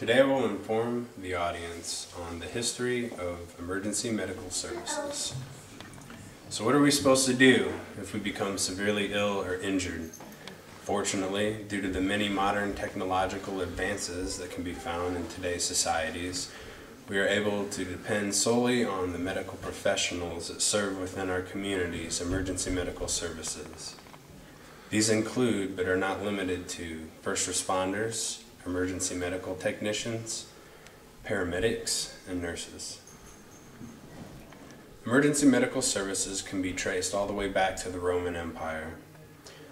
Today I will inform the audience on the history of emergency medical services. So what are we supposed to do if we become severely ill or injured? Fortunately, due to the many modern technological advances that can be found in today's societies, we are able to depend solely on the medical professionals that serve within our community's emergency medical services. These include, but are not limited to, first responders, emergency medical technicians, paramedics, and nurses. Emergency medical services can be traced all the way back to the Roman Empire.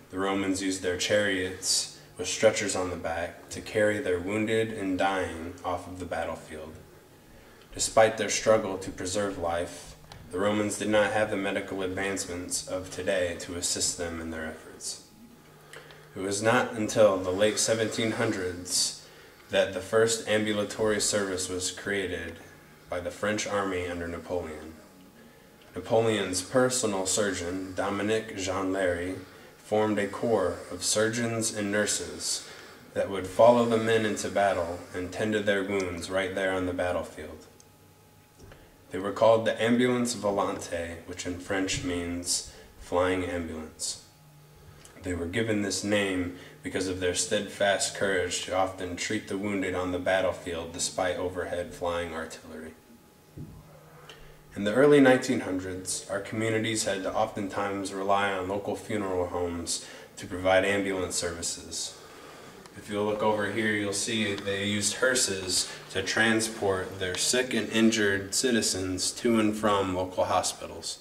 The Romans used their chariots with stretchers on the back to carry their wounded and dying off of the battlefield. Despite their struggle to preserve life, the Romans did not have the medical advancements of today to assist them in their efforts. It was not until the late 1700s that the first ambulatory service was created by the French army under Napoleon. Napoleon's personal surgeon, Dominique Jean Larrey, formed a corps of surgeons and nurses that would follow the men into battle and tend to their wounds right there on the battlefield. They were called the Ambulance Volante, which in French means flying ambulance. They were given this name because of their steadfast courage to often treat the wounded on the battlefield despite overhead flying artillery. In the early 1900s, our communities had to oftentimes rely on local funeral homes to provide ambulance services. If you'll look over here, you'll see they used hearses to transport their sick and injured citizens to and from local hospitals.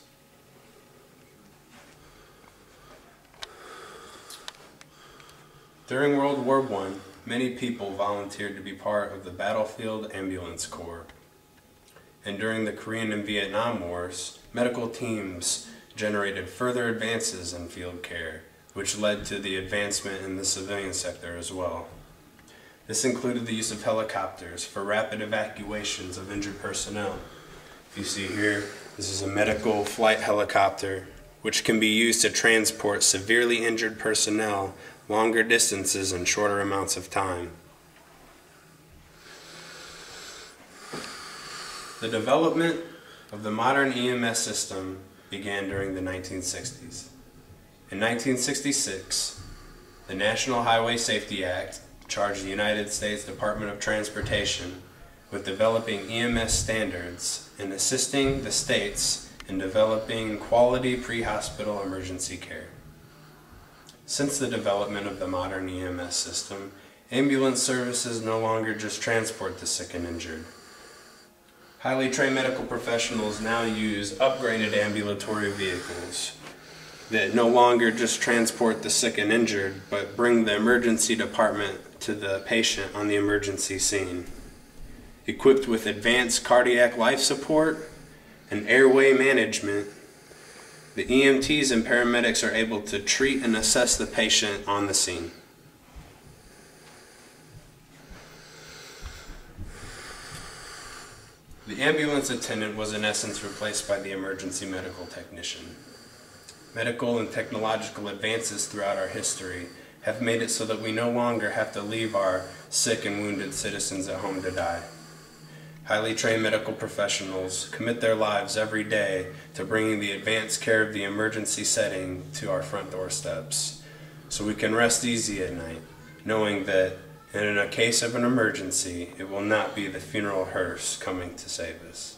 During World War I, many people volunteered to be part of the Battlefield Ambulance Corps. And during the Korean and Vietnam Wars, medical teams generated further advances in field care, which led to the advancement in the civilian sector as well. This included the use of helicopters for rapid evacuations of injured personnel. If you see here, this is a medical flight helicopter, which can be used to transport severely injured personnel longer distances in shorter amounts of time. The development of the modern EMS system began during the 1960s. In 1966, the National Highway Safety Act charged the United States Department of Transportation with developing EMS standards and assisting the states in developing quality pre-hospital emergency care. Since the development of the modern EMS system, ambulance services no longer just transport the sick and injured. Highly trained medical professionals now use upgraded ambulatory vehicles that no longer just transport the sick and injured, but bring the emergency department to the patient on the emergency scene. Equipped with advanced cardiac life support and airway management, the EMTs and paramedics are able to treat and assess the patient on the scene. The ambulance attendant was in essence replaced by the emergency medical technician. Medical and technological advances throughout our history have made it so that we no longer have to leave our sick and wounded citizens at home to die. Highly trained medical professionals commit their lives every day to bringing the advanced care of the emergency setting to our front doorsteps, so we can rest easy at night, knowing that in a case of an emergency, it will not be the funeral hearse coming to save us.